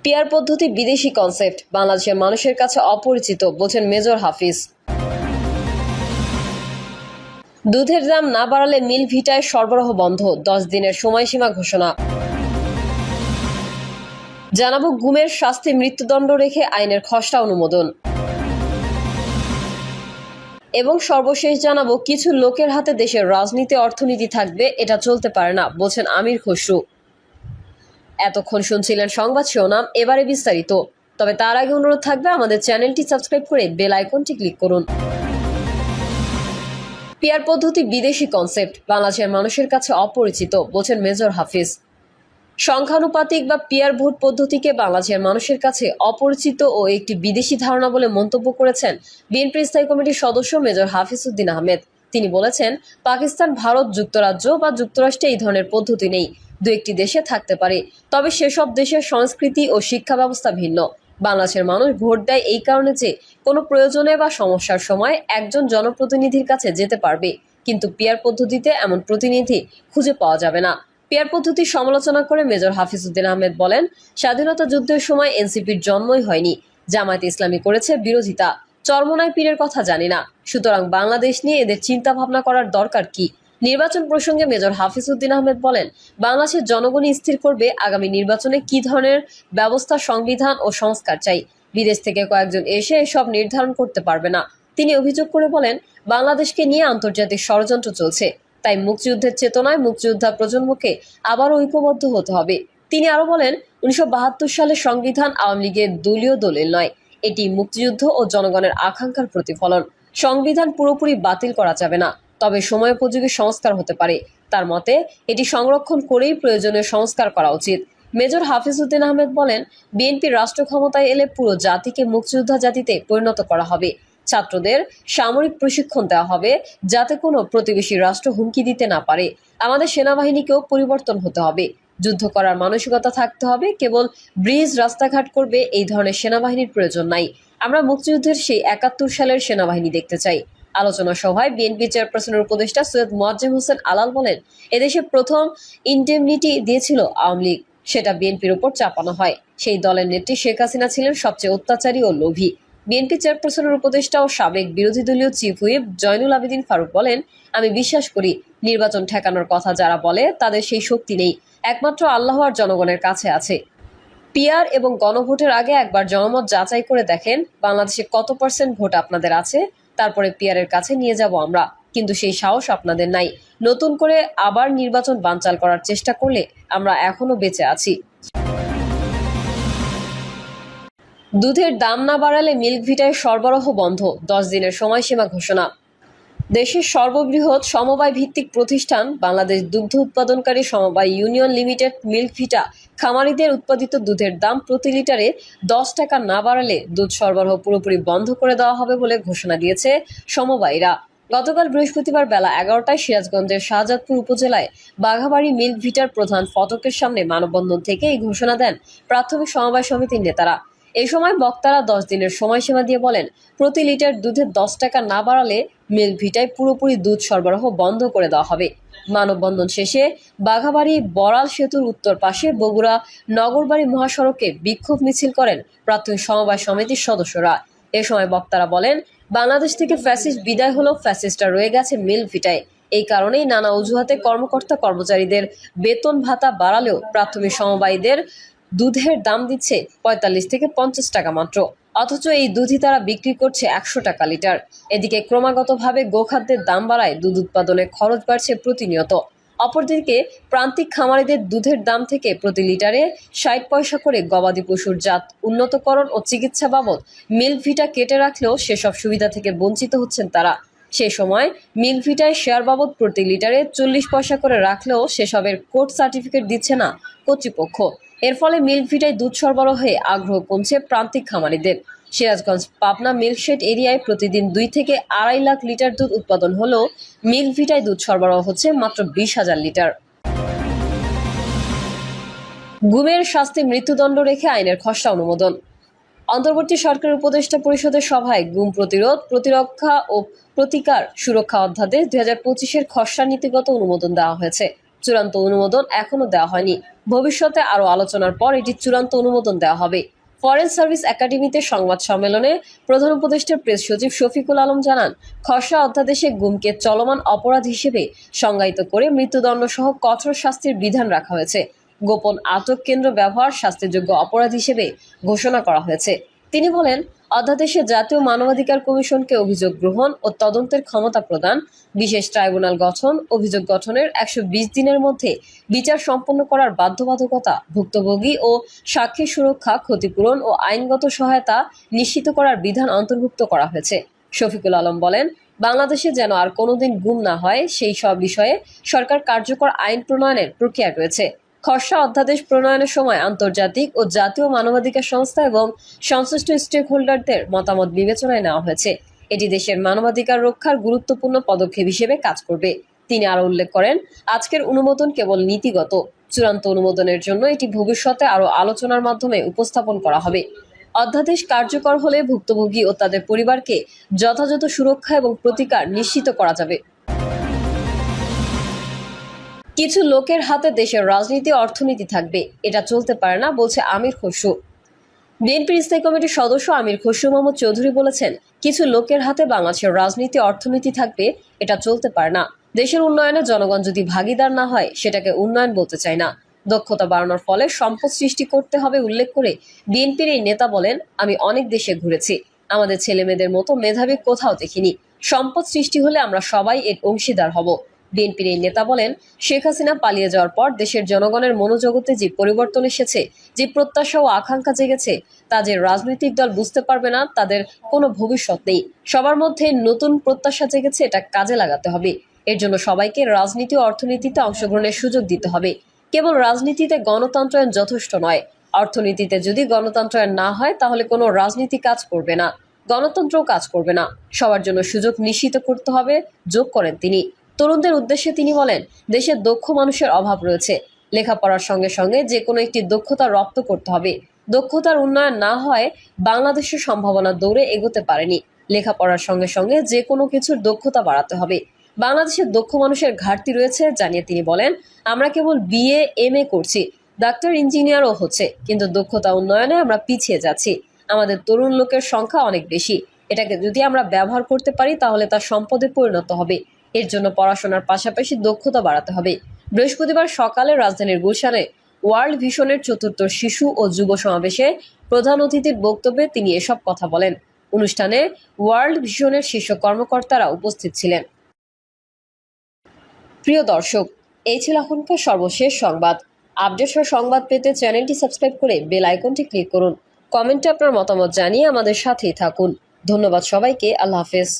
Peer পদ্ধতি বিদেশি concept, বাংলাদেশের মানুষের কাছে অপরিচিত বলছেন মেজর হাফিজ। দুধের দাম না বাড়ালে মিল ভিটায় সরবরাহ বন্ধ, 10 দিনের সময়সীমা ঘোষণা। জানাবো গুমের শাস্তি মৃত্যুদণ্ড রেখে আইনের খসড়া অনুমোদন। এবং সর্বশেষ জানাবো কিছু লোকের হাতে দেশের রাজনীতি অর্থনীতি থাকবে, এটা চলতে পারে না বলছেন আমির খসরু। এতক্ষণ শুনছিলেন সংবাদ শিরোনাম, এবারে বিস্তারিত। তবে তার আগে অনুরোধ থাকবে আমাদের চ্যানেলটি সাবস্ক্রাইব করে বেল আইকনটি ক্লিক করুন। পিয়ার পদ্ধতি বিদেশি কনসেপ্ট, বাংলাদেশের মানুষের কাছে অপরিচিত বলছেন মেজর হাফিজ। সংখ্যানুপাতিক বা পিয়ার ভোট পদ্ধতিকে বাংলাদেশের মানুষের কাছে অপরিচিত ও একটি বিদেশি ধারণা বলে মন্তব্য করেছেন বিএনপির স্থায়ী কমিটির সদস্য মেজর হাফিজ উদ্দিন আহমেদ। তিনি বলেছেন, পাকিস্তান, ভারত, যুক্তরাজ্য বা যুক্তরাষ্ট্রে এই ধরনের পদ্ধতি নেই। দু একটি দেশে থাকতে পারে, তবে সেসব দেশের সংস্কৃতি ও শিক্ষা ব্যবস্থা ভিন্ন। বাংলাদেশের মানুষ ভোট দেয় এই কারণে যে কোনো প্রয়োজনে বা সমস্যার সময় একজন জনপ্রতিনিধির কাছে যেতে পারবে, কিন্তু পিয়ার পদ্ধতিতে এমন প্রতিনিধি খুঁজে পাওয়া যাবে না। পিয়ার পদ্ধতির সমালোচনা করে মেজর হাফিজ উদ্দিন আহমেদ বলেন, স্বাধীনতা যুদ্ধের সময় এনসিপির জন্মই হয়নি, জামায়াতে ইসলামী করেছে বিরোধিতা। চরমোনাই পীরের কথা জানি না, সুতরাং বাংলাদেশ নিয়ে এদের চিন্তা ভাবনা করার দরকার কি? নির্বাচন প্রসঙ্গে মেজর হাফিজ উদ্দিন আহমেদ বলেন, বাংলাদেশের জনগণই স্থির করবে আগামী নির্বাচনে কি ধরনের ব্যবস্থা, সংবিধান ও সংস্কার চাই। বিদেশ থেকে কয়েকজন এসে এসব নির্ধারণ করতে পারবে না। তিনি অভিযোগ করে বলেন, বাংলাদেশকে নিয়ে আন্তর্জাতিক ষড়যন্ত্র চলছে, তাই মুক্তিযুদ্ধের চেতনায় মুক্তিযোদ্ধা প্রজন্মকে আবার ঐক্যবদ্ধ হতে হবে। তিনি আরো বলেন, 1972 সালের সংবিধান আওয়ামী লীগের দলীয় দলিল নয়, এটি মুক্তিযুদ্ধ ও জনগণের আকাঙ্ক্ষার প্রতিফলন। সংবিধান পুরোপুরি বাতিল করা যাবে না, তবে সময়োপযোগী সংস্কার হতে পারে। তার মতে এটি সংরক্ষণ করেই প্রয়োজনীয় সংস্কার করা উচিত। মেজর হাফিজ উদ্দিন আহমেদ বলেন, বিএনপি রাষ্ট্র ক্ষমতায় এলে পুরো জাতিকে মুক্তিযোদ্ধা জাতিতে পরিণত করা হবে। ছাত্রদের সামরিক প্রশিক্ষণ দেওয়া হবে, যাতে কোনো প্রতিবেশী রাষ্ট্র হুমকি দিতে না পারে। আমাদের সেনাবাহিনীকেও পরিবর্তন হতে হবে, যুদ্ধ করার মানসিকতা থাকতে হবে। কেবল ব্রিজ, রাস্তাঘাট করবে এই ধরনের সেনাবাহিনীর প্রয়োজন নাই। আমরা মুক্তিযুদ্ধের সেই 71 সালের সেনাবাহিনী দেখতে চাই। আলোচনা সভায় বিএনপি চেয়ারপারসনের উপদেষ্টা সৈয়দ মোয়াজ্জেম হোসেন আলাল বলেন, এদেশে প্রথম ইনডেমনিটি দিয়েছিল আওয়ামী লীগ, সেটা বিএনপির উপর চাপানো হয়। সেই দলের নেত্রী শেখ হাসিনা ছিলেন সবচেয়ে অত্যাচারী ও লোভী। বিএনপি চেয়ারপারসনের উপদেষ্টা ও সাবেক বিরোধী দলীয় চিফ হুইপ জয়নুল আবেদিন ফারুক বলেন, আমি বিশ্বাস করি নির্বাচন ঠেকানোর কথা যারা বলে তাদের সেই শক্তি নেই, একমাত্র আল্লাহ আর জনগণের কাছে আছে। পিয়ার এবং গণভোটের আগে একবার জনমত যাচাই করে দেখেন বাংলাদেশে কত % ভোট আপনাদের আছে, তারপরে পিয়ারের কাছে নিয়ে যাব আমরা। কিন্তু সেই সাহস আপনাদের নাই। নতুন করে আবার নির্বাচন বানচাল করার চেষ্টা করলে আমরা এখনো বেঁচে আছি। দুধের দাম না বাড়ালে মিল্ক ভিটায় সরবরাহ বন্ধ, 10 দিনের সময়সীমা ঘোষণা। দেশের সর্ববৃহৎ সমবায় ভিত্তিক প্রতিষ্ঠান বাংলাদেশ দুগ্ধ উৎপাদনকারী সমবায় ইউনিয়ন লিমিটেড মিল্ক ভিটা খামারিদের উৎপাদিত দুধের দাম প্রতি লিটারে 10 টাকা না বাড়ালে দুধ সরবরাহ পুরোপুরি বন্ধ করে দেওয়া হবে বলে ঘোষণা দিয়েছে সমবায়ীরা। গতকাল বৃহস্পতিবার বেলা 11টায় সিরাজগঞ্জের শাহজাদপুর উপজেলায় বাঘাবাড়ি মিল্ক ভিটার প্রধান ফটকের সামনে মানববন্ধন থেকে এই ঘোষণা দেন প্রাথমিক সমবায় সমিতির নেতারা। এই সময় বক্তারা 10 দিনের সময়সীমা দিয়ে বলেন, প্রতি লিটার দুধে 10 টাকা না বাড়ালে মিল্ক ভিটায় পুরোপুরি দুধ সরবরাহ বন্ধ করে দেওয়া হবে। মানববন্ধন শেষে বাঘাবাড়ি বড়াল সেতুর উত্তর পাশে বগুড়া নগরবাড়ি মহাসড়কে বিক্ষোভ মিছিল করেন প্রাথমিক সমবায় সমিতির সদস্যরা। এ সময় বক্তারা বলেন, বাংলাদেশ থেকে ফ্যাসিস্ট বিদায় হলেও ফ্যাসিস্টরা রয়ে গেছে মিল্ক ভিটায়। এই কারণেই নানা অজুহাতে কর্মকর্তা কর্মচারীদের বেতন ভাতা বাড়ালেও প্রাথমিক সমবায়ীদের দুধের দাম দিচ্ছে 45 থেকে 50 টাকা মাত্র, অথচ এই দুধই তারা বিক্রি করছে 100 টাকা লিটার। এদিকে ক্রমাগতভাবে গোখাদ্যের দাম বাড়ায় দুধ উৎপাদনে খরচ বাড়ছে প্রতিনিয়ত। অপরদিকে প্রান্তিক খামারিদের দুধের দাম থেকে প্রতি লিটারে 60 পয়সা করে গবাদি পশুর জাত উন্নতকরণ ও চিকিৎসা বাবদ মিল্ক ভিটা কেটে রাখলেও সেসব সুবিধা থেকে বঞ্চিত হচ্ছেন তারা। সে সময় মিল্ক ভিটায় শেয়ার বাবদ প্রতি লিটারে 40 পয়সা করে রাখলেও সেসবের কোড সার্টিফিকেট দিচ্ছে না কর্তৃপক্ষ। এর ফলে মিল্ক ভিটায় দুধ সরবরাহে আগ্রহ কমছে প্রান্তিক খামারিদের। সিরাজগঞ্জ পাবনা মিল্কশেড এরিয়ায় প্রতিদিন 2 থেকে 2.5 লাখ লিটার দুধ উৎপাদন হলেও মিল্ক ভিটায় দুধ সরবরাহ হচ্ছে মাত্র 20,000 লিটার। গুমের শাস্তি মৃত্যুদণ্ড রেখে আইনের খসড়া অনুমোদন। অন্তর্বর্তী সরকারের উপদেষ্টা পরিষদের সভায় গুম প্রতিরোধ, প্রতিরক্ষা ও প্রতিকার সুরক্ষা অধ্যাদেশ 2025-এর খসড়া নীতিগত অনুমোদন দেওয়া হয়েছে। চূড়ান্ত অনুমোদন এখনো দেওয়া হয়নি। ভবিষ্যতে আরও আলোচনার পর এটি চূড়ান্ত অনুমোদন দেওয়া হবে। ফরেন সার্ভিস একাডেমিতে সংবাদ সম্মেলনে প্রধান উপদেষ্টার প্রেস সচিব শফিকুল আলম জানান, খসড়া অধ্যাদেশে গুমকে চলমান অপরাধ হিসেবে সংজ্ঞায়িত করে মৃত্যুদণ্ড সহ কঠোর শাস্তির বিধান রাখা হয়েছে। গোপন আটক কেন্দ্র ব্যবহার শাস্তিযোগ্য অপরাধ হিসেবে ঘোষণা করা হয়েছে। তিনি বলেন, অধ্যাদেশে জাতীয় মানবাধিকার কমিশনকে অভিযোগ গ্রহণ ও তদন্তের ক্ষমতা প্রদান, বিশেষ ট্রাইব্যুনাল গঠন, অভিযোগ গঠনের 120 দিনের মধ্যে বিচার সম্পন্ন করার বাধ্যবাধকতা, ভুক্তভোগী ও সাক্ষী সুরক্ষা, ক্ষতিপূরণ ও আইনগত সহায়তা নিশ্চিত করার বিধান অন্তর্ভুক্ত করা হয়েছে। শফিকুল আলম বলেন, বাংলাদেশে যেন আর কোনোদিন গুম না হয় সেই সব বিষয়ে সরকার কার্যকর আইন প্রণয়নের প্রক্রিয়ায় রয়েছে। খসড়া অধ্যাদেশ প্রণয়নের সময় আন্তর্জাতিক ও জাতীয় মানবাধিকার সংস্থা এবং সংশ্লিষ্ট স্টেক হোল্ডারদের মতামত বিবেচনায় নেওয়া হয়েছে। এটি দেশের মানবাধিকার রক্ষার গুরুত্বপূর্ণ পদক্ষেপ হিসেবে কাজ করবে। তিনি আরও উল্লেখ করেন, আজকের অনুমোদন কেবল নীতিগত। চূড়ান্ত অনুমোদনের জন্য এটি ভবিষ্যতে আরও আলোচনার মাধ্যমে উপস্থাপন করা হবে। অধ্যাদেশ কার্যকর হলে ভুক্তভোগী ও তাদের পরিবারকে যথাযথ সুরক্ষা এবং প্রতিকার নিশ্চিত করা যাবে। কিছু লোকের হাতে দেশের রাজনীতি অর্থনীতি থাকবে, এটা চলতে পারে না, বলছে আমির খসরু। বিএনপির স্থায়ী কমিটির সদস্য আমির খসরু মাহমুদ চৌধুরী বলেছেন, কিছু লোকের হাতে বাংলাদেশের রাজনীতি অর্থনীতি থাকবে, এটা চলতে পারে না। দেশের উন্নয়নে জনগণ যদি ভাগিদার না হয় সেটাকে উন্নয়ন বলতে চায় না। দক্ষতা বাড়ানোর ফলে সম্পদ সৃষ্টি করতে হবে উল্লেখ করে বিএনপির এই নেতা বলেন, আমি অনেক দেশে ঘুরেছি, আমাদের ছেলেমেয়েদের মতো মেধাবী কোথাও দেখিনি। সম্পদ সৃষ্টি হলে আমরা সবাই এর অংশীদার হব। বিএনপির এই নেতা বলেন, শেখ হাসিনা পালিয়ে যাওয়ার পর দেশের জনগণের মনোজগতে যে পরিবর্তন এসেছে, যে প্রত্যাশা ও আকাঙ্ক্ষা জেগেছে, তা যে রাজনৈতিক দল বুঝতে পারবে না তাদের কোনো ভবিষ্যৎ নেই। সবার মধ্যে নতুন প্রত্যাশা জেগেছে, এটা কাজে লাগাতে হবে। এর জন্য সবাইকে রাজনীতি ও অর্থনীতিতে অংশগ্রহণের সুযোগ দিতে হবে। কেবল রাজনীতিতে গণতন্ত্রায়ন যথেষ্ট নয়, অর্থনীতিতে যদি গণতন্ত্রায়ন না হয় তাহলে কোনো রাজনীতি কাজ করবে না, গণতন্ত্রও কাজ করবে না। সবার জন্য সুযোগ নিশ্চিত করতে হবে, যোগ করেন তিনি। তরুণদের উদ্দেশ্যে তিনি বলেন, দেশে দক্ষ মানুষের অভাব রয়েছে। লেখাপড়ার সঙ্গে সঙ্গে যে কোনো একটি দক্ষতা রপ্ত করতে হবে। দক্ষতার উন্নয়ন না হয় বাংলাদেশের সম্ভাবনা দৌড়ে এগোতে পারেনি। লেখাপড়ার সঙ্গে সঙ্গে যে কোনো কিছুর দক্ষতা বাড়াতে হবে। বাংলাদেশের দক্ষ মানুষের ঘাটতি রয়েছে জানিয়ে তিনি বলেন, আমরা কেবল বিএ এমএ করছি, ডাক্তার ইঞ্জিনিয়ারও হচ্ছে, কিন্তু দক্ষতা উন্নয়নে আমরা পিছিয়ে যাচ্ছি। আমাদের তরুণ লোকের সংখ্যা অনেক বেশি। এটাকে যদি আমরা ব্যবহার করতে পারি তাহলে তা সম্পদে পরিণত হবে। এর জন্য পড়াশোনার পাশাপাশি দক্ষতা বাড়াতে হবে। বৃহস্পতিবার সকালে রাজধানীর গুলশানে ওয়ার্ল্ড ভিশনের ৪র্থ শিশু ও যুব সমাবেশে প্রধান অতিথির বক্তব্যে তিনি এসব কথা বলেন। অনুষ্ঠানে ওয়ার্ল্ড ভিশনের শীর্ষ কর্মকর্তারা উপস্থিত ছিলেন। প্রিয় দর্শক, এই ছিল এখনকার সর্বশেষ সংবাদ। আপডেট সংবাদ পেতে চ্যানেলটি সাবস্ক্রাইব করে বেল আইকনটি ক্লিক করুন। কমেন্টে আপনার মতামত জানিয়ে আমাদের সাথেই থাকুন। ধন্যবাদ সবাইকে। আল্লাহ হাফেজ।